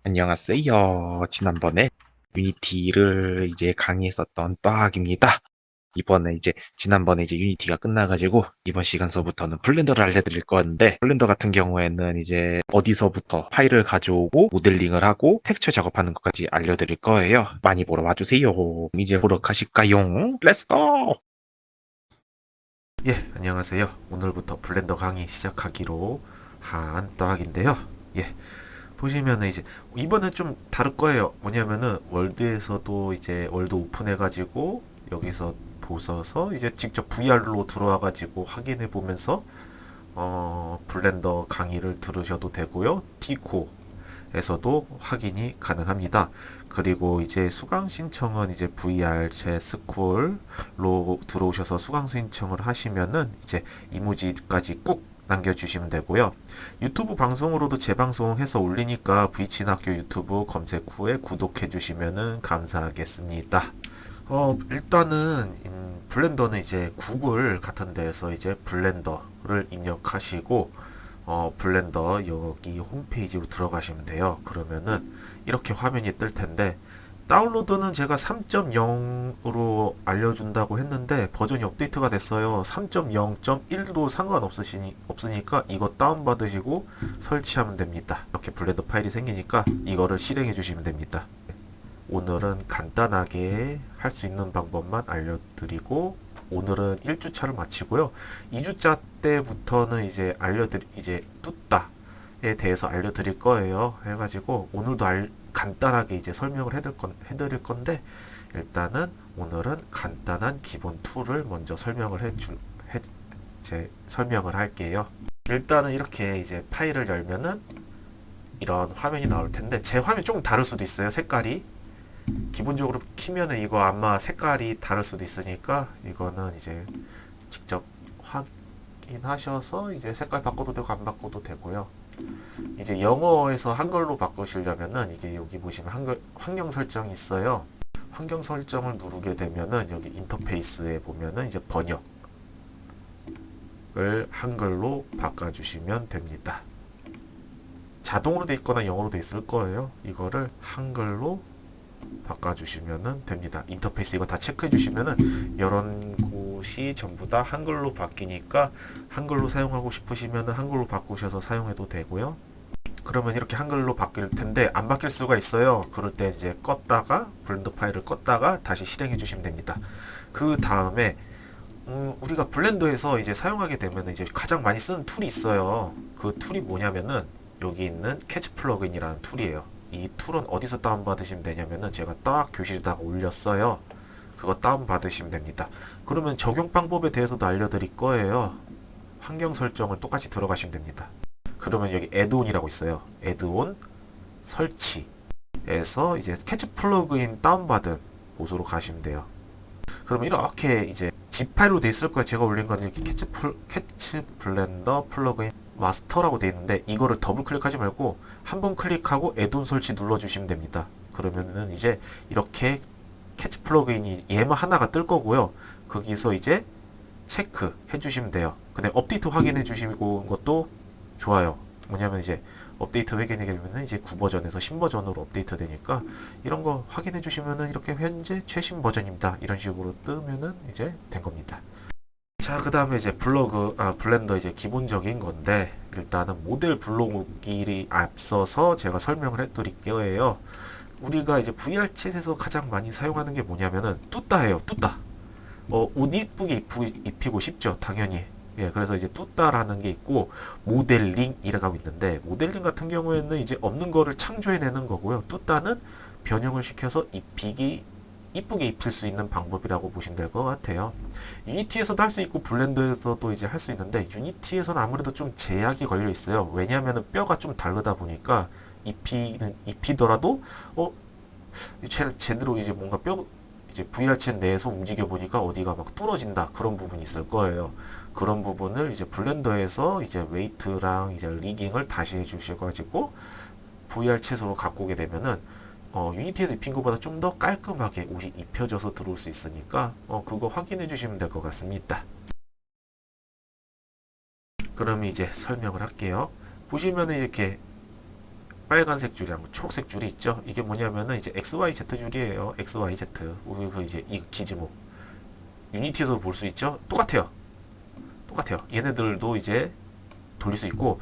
안녕하세요. 지난번에 유니티를 이제 강의했었던 또학입니다. 이번에 이제 지난번에 이제 유니티가 끝나가지고 이번 시간서부터는 블렌더를 알려드릴 건데, 블렌더 같은 경우에는 이제 어디서부터 파일을 가져오고 모델링을 하고 텍스처 작업하는 것까지 알려드릴 거예요. 많이 보러 와주세요. 이제 보러 가실까요? 렛츠고! 예, 안녕하세요. 오늘부터 블렌더 강의 시작하기로 한 또학인데요. 예, 보시면은 이제 이번엔 좀 다를 거예요. 뭐냐면은 월드에서도 이제 월드 오픈해가지고 여기서 보셔서 이제 직접 VR로 들어와가지고 확인해 보면서 블렌더 강의를 들으셔도 되고요. 티코에서도 확인이 가능합니다. 그리고 이제 수강 신청은 이제 VR 제 스쿨로 들어오셔서 수강 신청을 하시면은 이제 이모지까지 꾹 남겨주시면 되고요. 유튜브 방송으로도 재방송해서 올리니까 브이치학교 유튜브 검색 후에 구독해 주시면은 감사하겠습니다. 일단은 블렌더는 이제 구글 같은 데에서 이제 블렌더를 입력하시고 블렌더 여기 홈페이지로 들어가시면 돼요. 그러면은 이렇게 화면이 뜰 텐데 다운로드는 제가 3.0으로 알려준다고 했는데 버전이 업데이트가 됐어요. 3.0.1도 없으니까 이거 다운받으시고 설치하면 됩니다. 이렇게 블렌더 파일이 생기니까 이거를 실행해 주시면 됩니다. 오늘은 간단하게 할 수 있는 방법만 알려드리고 오늘은 1주차를 마치고요. 2주차 때부터는 이제 뚜따에 대해서 알려드릴 거예요. 해가지고 오늘도 간단하게 이제 설명을 해드릴 건데 일단은 오늘은 간단한 기본 툴을 먼저 설명을 할게요. 일단은 이렇게 이제 파일을 열면은 이런 화면이 나올 텐데 제 화면이 조금 다를 수도 있어요. 색깔이 기본적으로 키면은 이거 아마 색깔이 다를 수도 있으니까 이거는 이제 직접 확인하셔서 이제 색깔 바꿔도 되고 안 바꿔도 되고요. 이제 영어에서 한글로 바꾸시려면은 이게 여기 보시면 한글 환경 설정이 있어요. 환경 설정을 누르게 되면은 여기 인터페이스에 보면은 이제 번역을 한글로 바꿔주시면 됩니다. 자동으로 돼 있거나 영어로 돼 있을 거예요. 이거를 한글로 바꿔주시면 됩니다. 인터페이스 이거 다 체크해 주시면은 이런 곳이 전부 다 한글로 바뀌니까 한글로 사용하고 싶으시면은 한글로 바꾸셔서 사용해도 되고요. 그러면 이렇게 한글로 바뀔 텐데 안 바뀔 수가 있어요. 그럴 때 이제 껐다가 블렌더 파일을 껐다가 다시 실행해 주시면 됩니다. 그 다음에 우리가 블렌더에서 이제 사용하게 되면 이제 가장 많이 쓰는 툴이 있어요. 그 툴이 뭐냐면은 여기 있는 캐치 플러그인이라는 툴이에요. 이 툴은 어디서 다운받으시면 되냐면은 제가 딱 교실에다가 올렸어요. 그거 다운받으시면 됩니다. 그러면 적용 방법에 대해서도 알려드릴 거예요. 환경 설정을 똑같이 들어가시면 됩니다. 그러면 여기 애드온이라고 있어요. 애드온 설치에서 이제 캐치 플러그인 다운받은 곳으로 가시면 돼요. 그러면 이렇게 이제 zip 파일로 돼 있을 거예요. 제가 올린 거는 이렇게 캐치 블렌더 플러그인 마스터라고 되어 있는데 이거를 더블 클릭하지 말고 한 번 클릭하고 애돈 설치 눌러주시면 됩니다. 그러면은 이제 이렇게 캐치 플러그인이 얘만 하나가 뜰 거고요. 거기서 이제 체크 해주시면 돼요. 근데 업데이트 확인해 주시고 것도 좋아요. 뭐냐면 이제 업데이트 확인하게 되면 이제 9버전에서 10버전으로 업데이트 되니까 이런 거 확인해 주시면은 이렇게 현재 최신 버전입니다. 이런 식으로 뜨면은 이제 된 겁니다. 자, 그 다음에 이제 블렌더 이제 기본적인 건데, 일단은 모델 불러오기를 앞서서 제가 설명을 해드릴 거예요. 우리가 이제 VR챗에서 가장 많이 사용하는 게 뭐냐면은, 뚜따예요, 뚜따. 옷 이쁘게 입히고 싶죠, 당연히. 예, 그래서 이제 뚜따라는 게 있고, 모델링이라고 있는데, 모델링 같은 경우에는 이제 없는 거를 창조해내는 거고요. 뚜따는 변형을 시켜서 이쁘게 입힐 수 있는 방법이라고 보시면 될 것 같아요. 유니티에서도 할 수 있고 블렌더에서도 이제 할 수 있는데 유니티에서는 아무래도 좀 제약이 걸려 있어요. 왜냐하면 뼈가 좀 다르다 보니까 입히더라도 제대로 이제 뭔가 이제 VR챗 내에서 움직여 보니까 어디가 막 뚫어진다 그런 부분이 있을 거예요. 그런 부분을 이제 블렌더에서 이제 웨이트랑 이제 리깅을 다시 해주셔가지고 VR챗으로 갖고 오게 되면은 유니티에서 입힌 것보다 좀 더 깔끔하게 옷이 입혀져서 들어올 수 있으니까 그거 확인해 주시면 될 것 같습니다. 그럼 이제 설명을 할게요. 보시면은 이렇게 빨간색 줄이랑 초록색 줄이 있죠. 이게 뭐냐면은 이제 XYZ 줄이에요. XYZ. 우리 그 이제 이 기지모. 유니티에서 볼 수 있죠. 똑같아요. 똑같아요. 얘네들도 이제 돌릴 수 있고,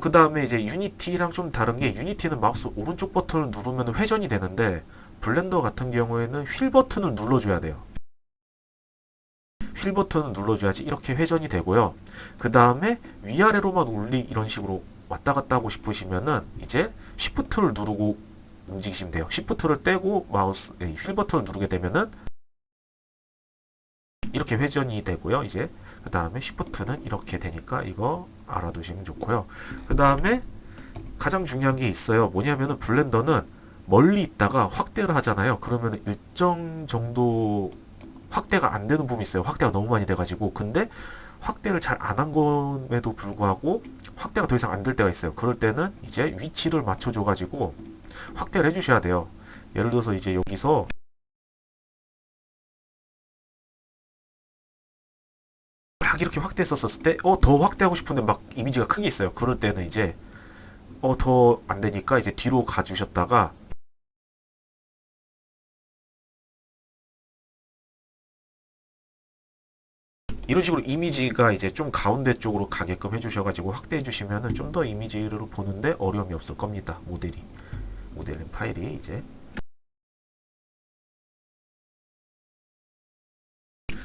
그 다음에 이제 유니티랑 좀 다른 게, 유니티는 마우스 오른쪽 버튼을 누르면 회전이 되는데, 블렌더 같은 경우에는 휠 버튼을 눌러줘야 돼요. 휠 버튼을 눌러줘야지 이렇게 회전이 되고요. 그 다음에 위아래로만 이런 식으로 왔다 갔다 하고 싶으시면은 이제 Shift를 누르고 움직이시면 돼요. Shift를 떼고 휠 버튼을 누르게 되면은 이렇게 회전이 되고요. 이제 그 다음에 Shift는 이렇게 되니까 이거 알아두시면 좋고요. 그 다음에 가장 중요한 게 있어요. 뭐냐면은 블렌더는 멀리 있다가 확대를 하잖아요. 그러면 일정 정도 확대가 안 되는 부분이 있어요. 확대가 너무 많이 돼가지고. 근데 확대를 잘 안 한 것에도 불구하고 확대가 더 이상 안 될 때가 있어요. 그럴 때는 이제 위치를 맞춰줘가지고 확대를 해주셔야 돼요. 예를 들어서 이제 여기서 막 이렇게 확대했었을 때, 더 확대하고 싶은데 막 이미지가 크게 있어요. 그럴 때는 이제, 더 안 되니까 이제 뒤로 가주셨다가, 이런 식으로 이미지가 이제 좀 가운데 쪽으로 가게끔 해주셔가지고 확대해 주시면은 좀 더 이미지를 보는데 어려움이 없을 겁니다. 모델링 파일이 이제.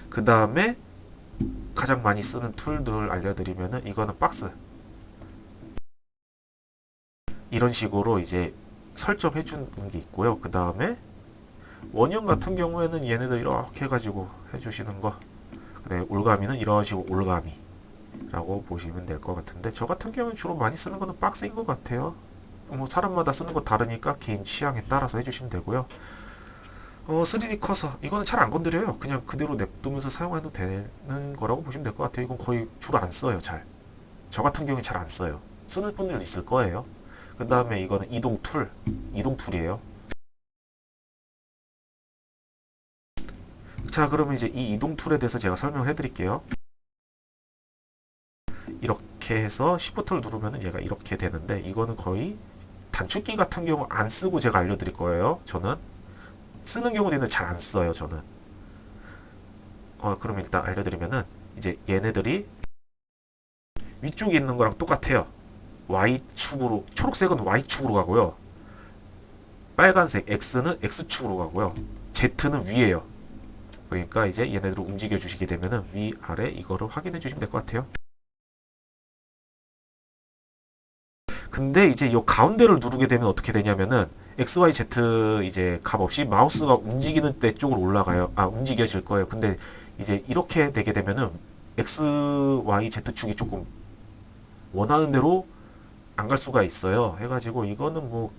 그 다음에 가장 많이 쓰는 툴들 알려드리면은 이거는 박스. 이런 식으로 이제 설정해 주는 게 있고요. 그 다음에 원형 같은 경우에는 얘네들 이렇게 해가지고 해주시는 거. 네, 올가미는 이런 식으로 올가미라고 보시면 될 것 같은데, 저 같은 경우는 주로 많이 쓰는 거는 박스인 것 같아요. 뭐 사람마다 쓰는 거 다르니까 개인 취향에 따라서 해주시면 되고요. 3D 커서 이거는 잘 안 건드려요. 그냥 그대로 냅두면서 사용해도 되는 거라고 보시면 될 것 같아요. 이건 거의 주로 안 써요. 저 같은 경우는 잘 안 써요. 쓰는 분들도 있을 거예요. 그 다음에 이거는 이동 툴이에요. 자, 그러면 이제 이 이동 툴에 대해서 제가 설명을 해드릴게요. 이렇게 해서 Shift를 누르면 얘가 이렇게 되는데, 이거는 거의 단축키 같은 경우 안 쓰고 제가 알려드릴 거예요. 저는 쓰는 경우는 잘 안 써요. 저는. 그럼 일단 알려드리면은 이제 얘네들이 위쪽에 있는 거랑 똑같아요. Y축으로, 초록색은 Y축으로 가고요. 빨간색 X는 X축으로 가고요. Z는 위에요. 그러니까 이제 얘네들을 움직여 주시게 되면은 위, 아래 이거를 확인해 주시면 될 것 같아요. 근데 이제 이 가운데를 누르게 되면 어떻게 되냐면은 XYZ 이제 값 없이 마우스가 움직이는 데 쪽으로 올라가요. 움직여질 거예요. 근데 이제 이렇게 되게 되면은 XYZ축이 조금 원하는 대로 안 갈 수가 있어요. 해가지고 이거는 뭐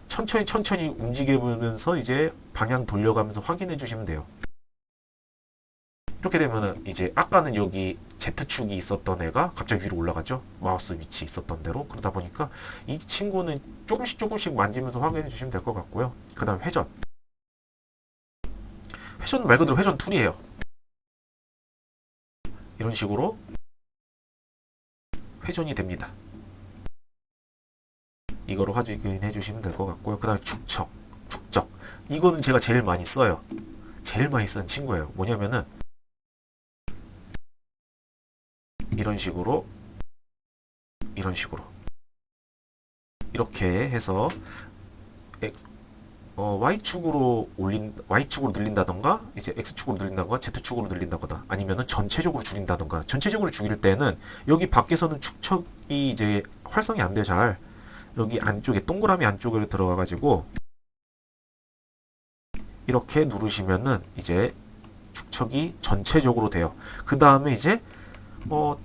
천천히 움직이면서 이제 방향 돌려가면서 확인해 주시면 돼요. 이렇게 되면은 이제 아까는 여기 Z축이 있었던 애가 갑자기 위로 올라가죠. 마우스 위치 있었던 대로. 그러다 보니까 이 친구는 조금씩 만지면서 확인해 주시면 될 것 같고요. 그 다음 회전 말 그대로 회전 툴이에요. 이런 식으로 회전이 됩니다. 이거로 확인해 주시면 될 것 같고요. 그 다음에 축적 이거는 제가 제일 많이 써요. 제일 많이 쓰는 친구예요. 뭐냐면은 이런 식으로 이렇게 해서 Y축으로 늘린다던가 이제 X축으로 늘린다던가 Z축으로 늘린다거나 아니면은 전체적으로 줄인다던가. 전체적으로 줄일 때는 여기 밖에서는 축척이 이제 활성이 안 돼요. 잘 여기 안쪽에 동그라미 안쪽으로 들어가 가지고 이렇게 누르시면은 이제 축척이 전체적으로 돼요. 그 다음에 이제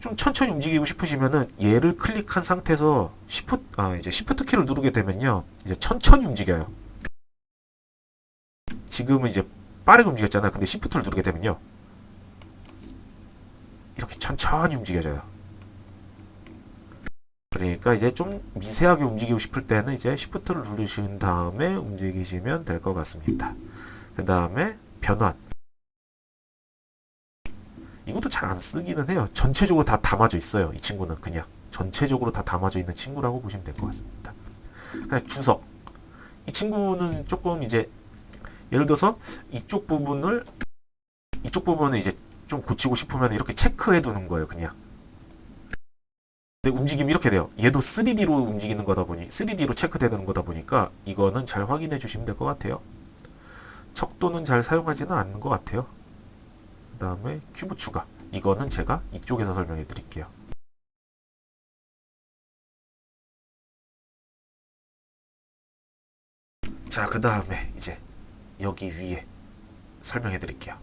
좀 천천히 움직이고 싶으시면은 얘를 클릭한 상태에서 이제 Shift 키를 누르게 되면요. 이제 천천히 움직여요. 지금은 이제 빠르게 움직였잖아요. 근데 Shift를 누르게 되면요. 이렇게 천천히 움직여져요. 그러니까 이제 좀 미세하게 움직이고 싶을 때는 이제 Shift를 누르신 다음에 움직이시면 될 것 같습니다. 그 다음에 변환. 이것도 잘 안 쓰기는 해요. 전체적으로 다 담아져 있어요. 이 친구는 그냥 전체적으로 다 담아져 있는 친구라고 보시면 될 것 같습니다. 그다음에 주석. 이 친구는 조금 이제 예를 들어서 이쪽 부분을 이제 좀 고치고 싶으면 이렇게 체크해 두는 거예요, 그냥. 근데 움직임이 이렇게 돼요. 얘도 3D로 움직이는 거다 보니 3D로 체크되는 거다 보니까 이거는 잘 확인해 주시면 될 것 같아요. 척도는 잘 사용하지는 않는 것 같아요. 그 다음에 큐브 추가. 이거는 제가 이쪽에서 설명해 드릴게요. 자, 그 다음에 이제 여기 위에 설명해 드릴게요.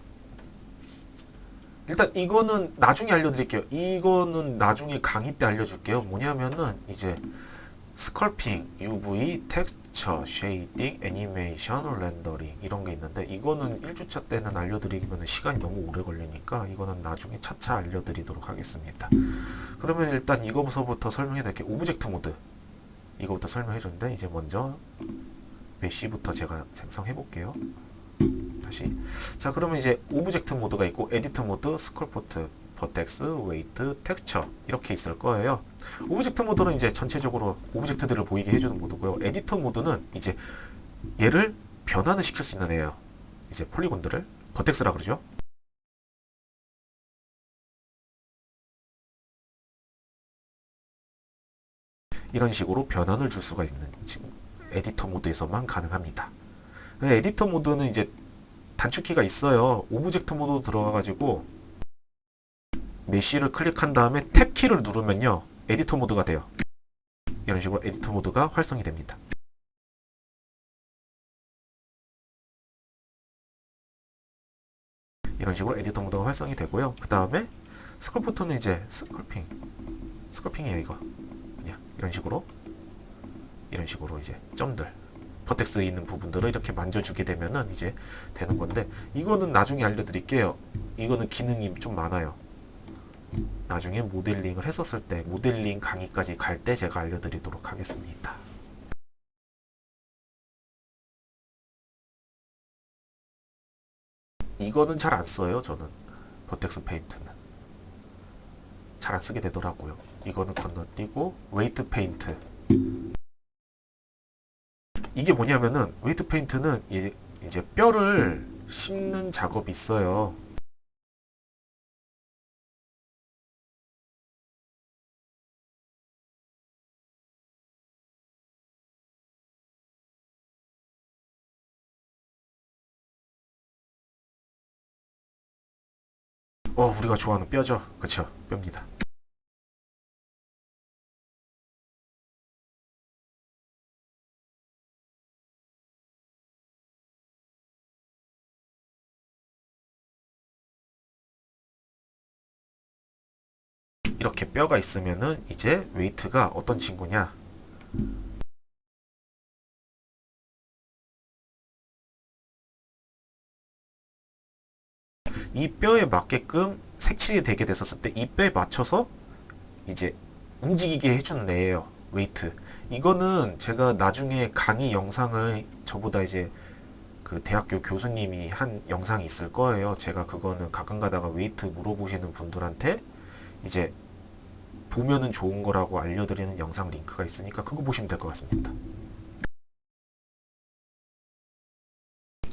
일단 이거는 나중에 알려드릴게요. 이거는 나중에 강의 때 알려줄게요. 뭐냐면은 이제 스컬핑, UV, 텍스처, 쉐이딩, 애니메이션, 렌더링 이런 게 있는데 이거는 1주차 때는 알려드리면 시간이 너무 오래 걸리니까 이거는 나중에 차차 알려드리도록 하겠습니다. 그러면 일단 이거부터 설명해 드릴게요. 오브젝트 모드 이거부터 설명해 줬는데 이제 먼저 메쉬부터 제가 생성해 볼게요. 다시. 자, 그러면 이제 오브젝트 모드가 있고 에디트 모드, 스컬포트, 버텍스, 웨이트, 텍스처 이렇게 있을 거예요. 오브젝트 모드는 이제 전체적으로 오브젝트들을 보이게 해주는 모드고요. 에디터 모드는 이제 얘를 변환을 시킬 수 있는 애예요. 이제 폴리곤들을 버텍스라 그러죠. 이런 식으로 변환을 줄 수가 있는 에디터 모드에서만 가능합니다. 에디터 모드는 이제 단축키가 있어요. 오브젝트 모드 들어가가지고 메쉬를 클릭한 다음에 탭 키를 누르면요 에디터 모드가 돼요. 이런 식으로 에디터 모드가 활성이 됩니다. 이런 식으로 에디터 모드가 활성이 되고요. 그 다음에 스컬프트는 이제 스컬핑이에요. 이거 그냥 이런 식으로 이제 점들 버텍스 있는 부분들을 이렇게 만져주게 되면은 이제 되는 건데 이거는 나중에 알려드릴게요. 이거는 기능이 좀 많아요. 나중에 모델링을 했었을 때 모델링 강의까지 갈 때 제가 알려드리도록 하겠습니다. 이거는 잘 안 써요. 저는 버텍스 페인트는 잘 안 쓰게 되더라고요. 이거는 건너뛰고 웨이트 페인트. 이게 뭐냐면은 웨이트 페인트는 이제 뼈를 심는 작업이 있어요. 우리가 좋아하는 뼈죠. 그쵸? 뼈입니다. 이렇게 뼈가 있으면은 이제 웨이트가 어떤 친구냐? 이 뼈에 맞게끔 색칠이 되게 됐었을 때 이 뼈에 맞춰서 이제 움직이게 해주는 애예요. 웨이트. 이거는 제가 나중에 강의 영상을 저보다 이제 그 대학교 교수님이 한 영상이 있을 거예요. 제가 그거는 가끔 가다가 웨이트 물어보시는 분들한테 이제 보면은 좋은 거라고 알려드리는 영상 링크가 있으니까 그거 보시면 될 것 같습니다.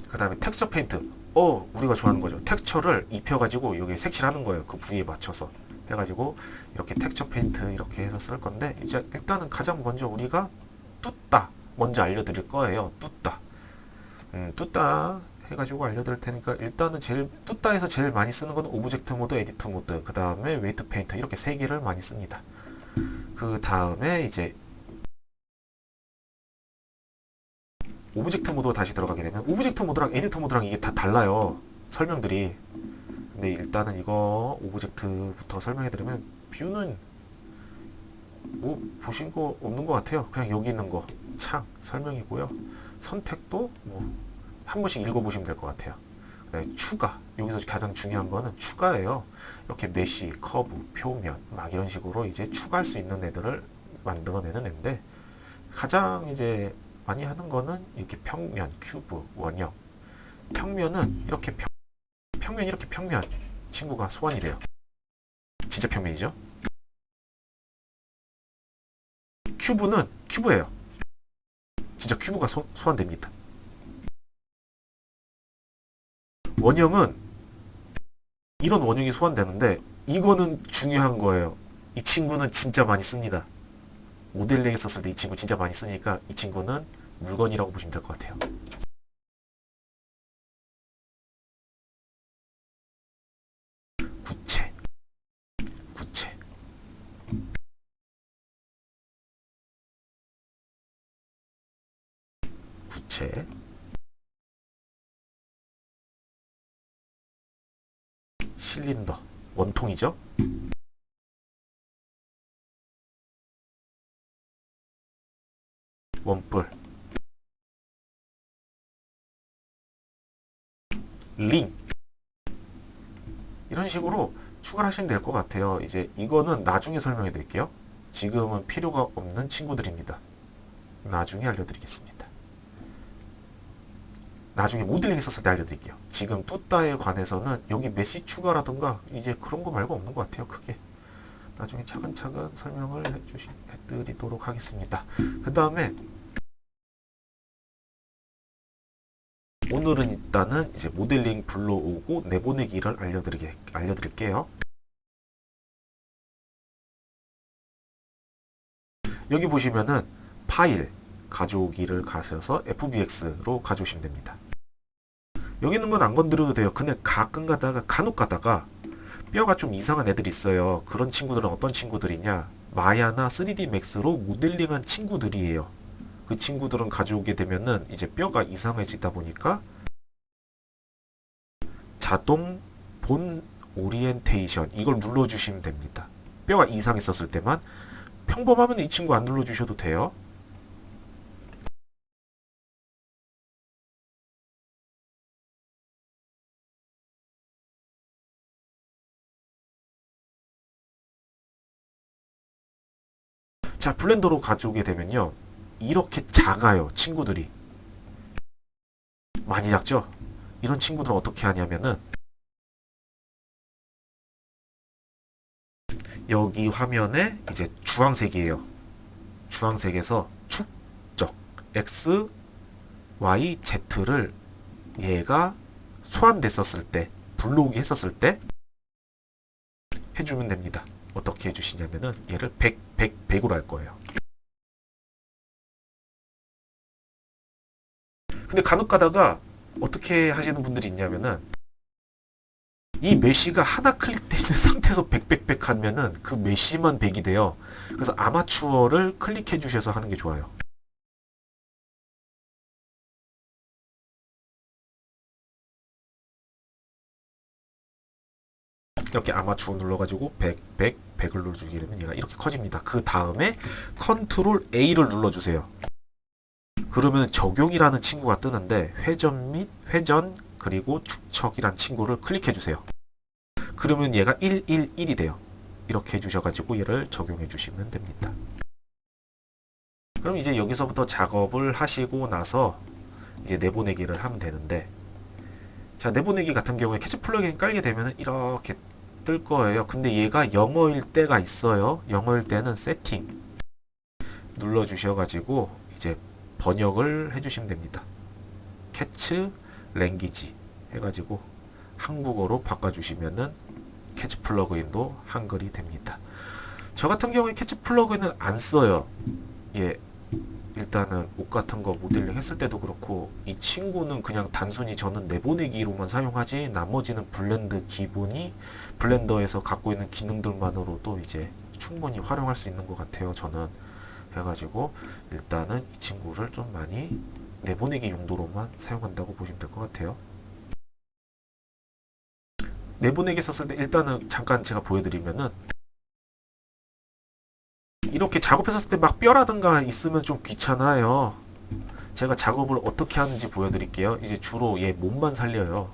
그 다음에 텍스처 페인트. 우리가 좋아하는 거죠. 텍스처를 입혀가지고 여기 색칠하는 거예요. 그 부위에 맞춰서 해가지고 이렇게 텍스처 페인트 이렇게 해서 쓸 건데 이제 일단은 가장 먼저 우리가 뚜따 먼저 알려드릴 거예요. 뚜따 해가지고 알려드릴 테니까 일단은 뚜따에서 제일 많이 쓰는 건 오브젝트 모드, 에디트 모드, 그 다음에 웨이트 페인트 이렇게 세 개를 많이 씁니다. 그 다음에 이제 오브젝트 모드 다시 들어가게 되면 오브젝트 모드랑 에디터 모드랑 이게 다 달라요. 설명들이. 근데 일단은 이거 오브젝트부터 설명해드리면 뷰는 뭐 보신 거 없는 것 같아요. 그냥 여기 있는 거 창 설명이고요. 선택도 뭐 한 번씩 읽어보시면 될 것 같아요. 그다음에 추가. 여기서 가장 중요한 거는 추가예요. 이렇게 메쉬, 커브, 표면 막 이런 식으로 이제 추가할 수 있는 애들을 만들어내는 애인데 가장 이제 많이 하는 거는 이렇게 평면, 큐브, 원형. 평면은 이렇게 평면 이렇게 평면 친구가 소환이 돼요. 진짜 평면이죠. 큐브는 큐브예요. 진짜 큐브가 소환됩니다. 원형은 이런 원형이 소환되는데 이거는 중요한 거예요. 이 친구는 진짜 많이 씁니다. 모델링 했었을 때 이 친구 진짜 많이 쓰니까 이 친구는 물건이라고 보시면 될 것 같아요. 구체, 구체, 구체, 실린더, 원통이죠. 원뿔, 링, 이런 식으로 추가를 하시면 될 것 같아요. 이제 이거는 나중에 설명해 드릴게요. 지금은 필요가 없는 친구들입니다. 나중에 알려드리겠습니다. 나중에 모델링 했었을 때 알려드릴게요. 지금 뚜따에 관해서는 여기 메시 추가라든가 이제 그런 거 말고 없는 것 같아요. 크게. 나중에 차근차근 설명을 해드리도록 하겠습니다. 그 다음에 오늘은 일단은 이제 모델링 불러오고 내보내기를 알려드릴게요. 여기 보시면은 파일 가져오기를 가셔서 FBX로 가져오시면 됩니다. 여기 있는 건 안 건드려도 돼요. 근데 가끔 가다가 간혹 가다가 뼈가 좀 이상한 애들이 있어요. 그런 친구들은 어떤 친구들이냐, 마야나 3D 맥스로 모델링한 친구들이에요. 그 친구들은 가져오게 되면은 이제 뼈가 이상해지다 보니까 자동 본 오리엔테이션 이걸 눌러주시면 됩니다. 뼈가 이상했었을 때만. 평범하면 이 친구 안 눌러주셔도 돼요. 자, 블렌더로 가져오게 되면요, 이렇게 작아요. 친구들이 많이 작죠. 이런 친구들은 어떻게 하냐면은 여기 화면에 이제 주황색이에요. 주황색에서 축적 X, Y, Z를 얘가 소환됐었을 때, 불러오기 했었을 때 해주면 됩니다. 어떻게 해주시냐면은 얘를 100, 100, 100으로 할 거예요. 근데 간혹 가다가 어떻게 하시는 분들이 있냐면은 이 메시가 하나 클릭되어 있는 상태에서 100, 100, 100 하면은 그 메시만 100이 돼요. 그래서 아마추어를 클릭해 주셔서 하는 게 좋아요. 이렇게 아마추어 눌러가지고 100, 100, 100을 눌러주게 되면 얘가 이렇게 커집니다. 그 다음에 컨트롤 A를 눌러주세요. 그러면 적용이라는 친구가 뜨는데 회전 및 회전 그리고 축척이란 친구를 클릭해 주세요. 그러면 얘가 111이 돼요. 이렇게 해주셔가지고 얘를 적용해 주시면 됩니다. 그럼 이제 여기서부터 작업을 하시고 나서 이제 내보내기를 하면 되는데, 자, 내보내기 같은 경우에 캐치 플러그인 깔게 되면 이렇게 뜰 거예요. 근데 얘가 영어일 때가 있어요. 영어일 때는 세팅 눌러 주셔가지고 이제 번역을 해주시면 됩니다. 캐치 랭귀지 해가지고 한국어로 바꿔주시면은 캐치 플러그인도 한글이 됩니다. 저 같은 경우에 캐치 플러그인은 안 써요. 예, 일단은 옷 같은 거 모델링 했을 때도 그렇고 이 친구는 그냥 단순히 저는 내보내기로만 사용하지 나머지는 블렌드 기본이 블렌더에서 갖고 있는 기능들만으로도 이제 충분히 활용할 수 있는 것 같아요. 저는 해가지고 일단은 이 친구를 좀 많이 내보내기 용도로만 사용한다고 보시면 될 것 같아요. 내보내기 썼을 때 일단은 잠깐 제가 보여드리면은 이렇게 작업했었을 때 막 뼈라든가 있으면 좀 귀찮아요. 제가 작업을 어떻게 하는지 보여드릴게요. 이제 주로 얘 몸만 살려요.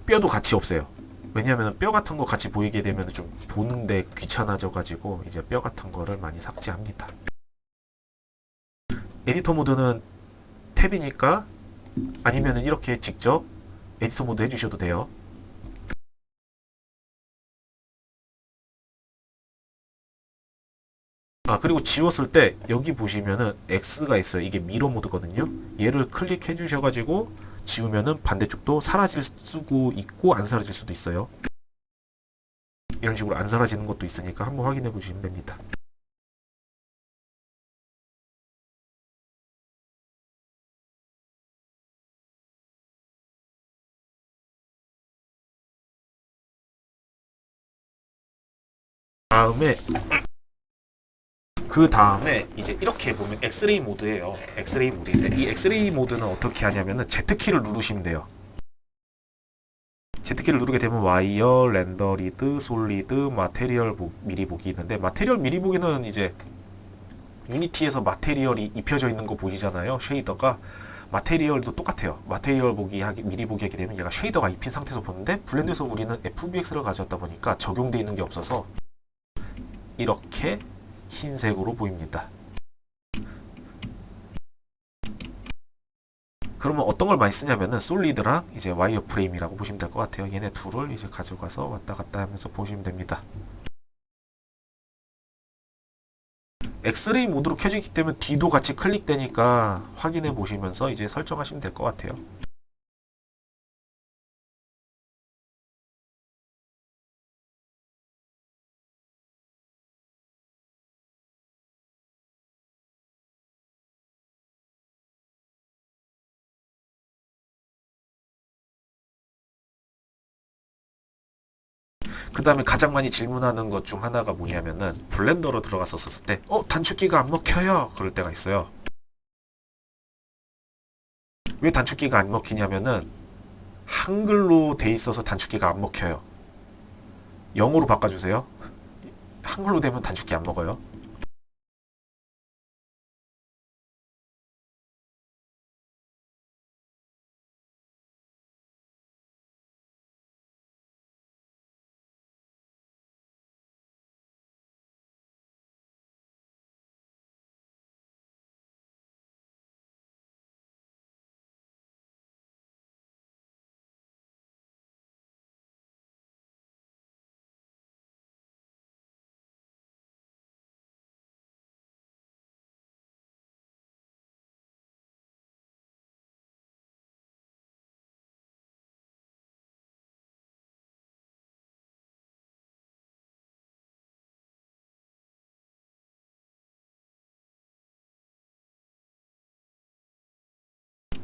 뼈도 같이 없애요. 왜냐하면 뼈 같은 거 같이 보이게 되면 좀 보는데 귀찮아져 가지고 이제 뼈 같은 거를 많이 삭제합니다. 에디터 모드는 탭이니까 아니면은 이렇게 직접 에디터 모드 해주셔도 돼요. 그리고 지웠을 때 여기 보시면은 X가 있어요. 이게 미러 모드거든요. 얘를 클릭해 주셔가지고 지우면은 반대쪽도 사라질 수도 있고 안 사라질 수도 있어요. 이런 식으로 안 사라지는 것도 있으니까 한번 확인해 보시면 됩니다. 다음에 이제 이렇게 보면 엑스레이 모드예요. 엑스레이 모드인데 이 엑스레이 모드는 어떻게 하냐면은 Z키를 누르시면 돼요. Z키를 누르게 되면 와이어, 렌더리드, 솔리드, 마테리얼 미리 보기 있는데 마테리얼 미리 보기는 이제 유니티에서 마테리얼이 입혀져 있는 거 보이잖아요. 쉐이더가 마테리얼도 똑같아요. 마테리얼 미리 보기 하게 되면 얘가 쉐이더가 입힌 상태에서 보는데 블렌드에서 우리는 FBX를 가져왔다 보니까 적용되어 있는 게 없어서 이렇게 흰색으로 보입니다. 그러면 어떤 걸 많이 쓰냐면은 솔리드랑 이제 와이어 프레임이라고 보시면 될 것 같아요. 얘네 둘을 이제 가져가서 왔다 갔다 하면서 보시면 됩니다. 엑스레이 모드로 켜지기 때문에 뒤도 같이 클릭되니까 확인해 보시면서 이제 설정하시면 될 것 같아요. 그 다음에 가장 많이 질문하는 것 중 하나가 뭐냐면은 블렌더로 들어갔었을 때 단축키가 안 먹혀요 그럴 때가 있어요. 왜 단축키가 안 먹히냐면은 한글로 돼 있어서 단축키가 안 먹혀요. 영어로 바꿔주세요. 한글로 되면 단축키 안 먹어요.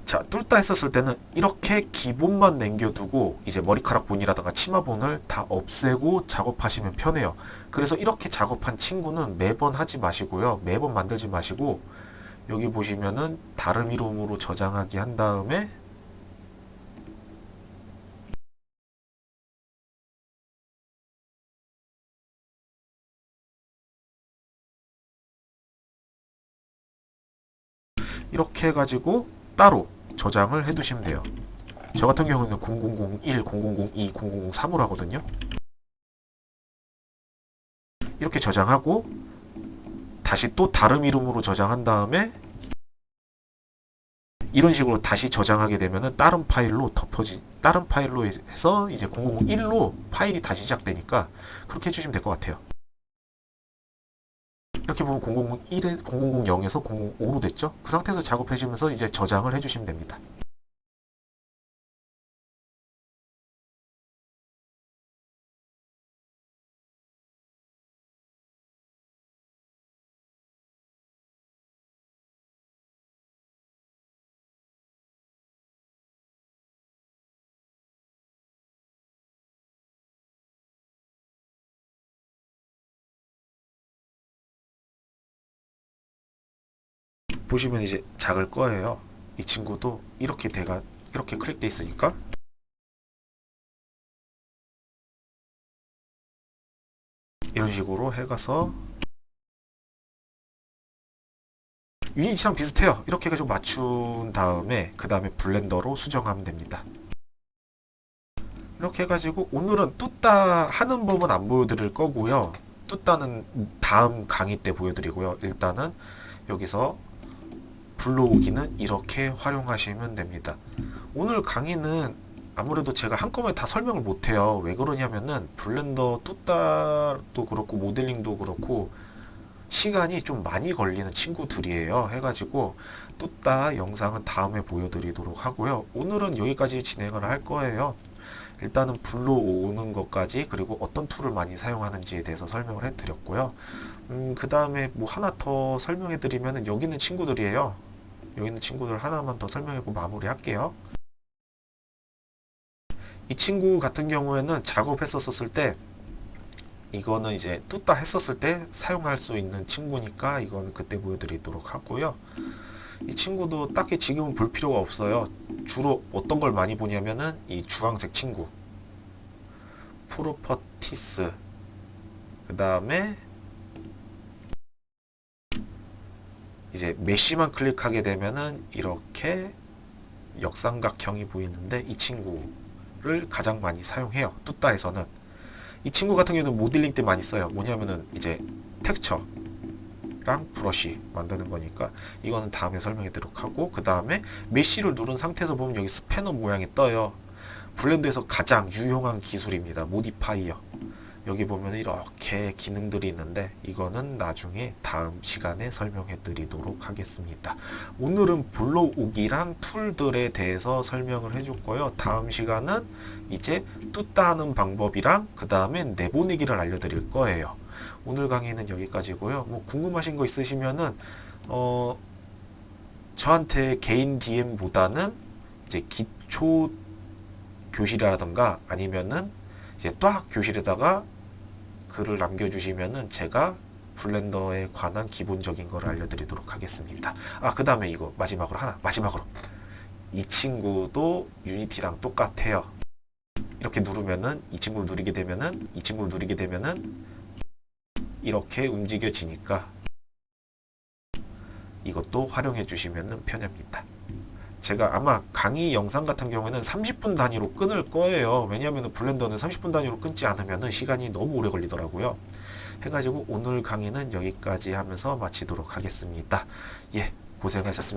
자, 뚫다 했었을 때는 이렇게 기본만 남겨두고 이제 머리카락 본이라든가 치마 본을 다 없애고 작업하시면 편해요. 그래서 이렇게 작업한 친구는 매번 하지 마시고요. 매번 만들지 마시고 여기 보시면은 다른 이름으로 저장하기 한 다음에 이렇게 해가지고 따로 저장을 해두시면 돼요. 저 같은 경우는 0001, 0002, 0003으로 하거든요. 이렇게 저장하고 다시 또 다른 이름으로 저장한 다음에 이런 식으로 다시 저장하게 되면은 다른 파일로 해서 이제 001로 파일이 다시 시작되니까 그렇게 해주시면 될 것 같아요. 이렇게 보면 001에 0001에서 005로 됐죠? 그 상태에서 작업해 주면서 이제 저장을 해주시면 됩니다. 보시면 이제 작을 거예요. 이 친구도 이렇게 이렇게 클릭돼 있으니까 이런 식으로 해가서 유니티랑 비슷해요. 이렇게 해가지고 맞춘 다음에 그 다음에 블렌더로 수정하면 됩니다. 이렇게 해가지고 오늘은 뚜따 하는 법은 안 보여드릴 거고요. 뚜따는 다음 강의 때 보여드리고요. 일단은 여기서 불러오기는 이렇게 활용하시면 됩니다. 오늘 강의는 아무래도 제가 한꺼번에 다 설명을 못해요. 왜 그러냐면은 블렌더 뚜따도 그렇고 모델링도 그렇고 시간이 좀 많이 걸리는 친구들이에요. 해가지고 뚜따 영상은 다음에 보여드리도록 하고요. 오늘은 여기까지 진행을 할 거예요. 일단은 불러오는 것까지 그리고 어떤 툴을 많이 사용하는지에 대해서 설명을 해드렸고요. 그 다음에 뭐 하나 더 설명해드리면은 여기 있는 친구들이에요. 여기 있는 친구들 하나만 더 설명하고 마무리 할게요. 이 친구 같은 경우에는 작업했었을 때 이거는 이제 뚜따 했었을 때 사용할 수 있는 친구니까 이건 그때 보여드리도록 하고요. 이 친구도 딱히 지금은 볼 필요가 없어요. 주로 어떤 걸 많이 보냐면은 이 주황색 친구 프로퍼티스, 그 다음에 이제 메쉬만 클릭하게 되면은 이렇게 역삼각형이 보이는데 이 친구를 가장 많이 사용해요. 뚜따에서는. 이 친구 같은 경우는 모델링 때 많이 써요. 뭐냐면은 이제 텍스처랑 브러쉬 만드는 거니까 이거는 다음에 설명해 드리도록 하고, 그 다음에 메쉬를 누른 상태에서 보면 여기 스패너 모양이 떠요. 블렌더에서 가장 유용한 기술입니다. 모디파이어. 여기 보면 이렇게 기능들이 있는데 이거는 나중에 다음 시간에 설명해 드리도록 하겠습니다. 오늘은 불러오기랑 툴들에 대해서 설명을 해줄 거예요. 다음 시간은 이제 뚜따 하는 방법이랑 그 다음에 내보내기를 알려드릴 거예요. 오늘 강의는 여기까지고요. 뭐 궁금하신 거 있으시면은 저한테 개인 DM보다는 이제 기초 교실이라던가 아니면은 이제 또학 교실에다가 글을 남겨주시면은 제가 블렌더에 관한 기본적인 걸 알려드리도록 하겠습니다. 그 다음에 이거 마지막으로 이 친구도 유니티랑 똑같아요. 이렇게 누르면은 이 친구를 누르게 되면은 이렇게 움직여지니까 이것도 활용해 주시면 편합니다. 제가 아마 강의 영상 같은 경우에는 30분 단위로 끊을 거예요. 왜냐하면 블렌더는 30분 단위로 끊지 않으면 시간이 너무 오래 걸리더라고요. 해가지고 오늘 강의는 여기까지 하면서 마치도록 하겠습니다. 예, 고생하셨습니다.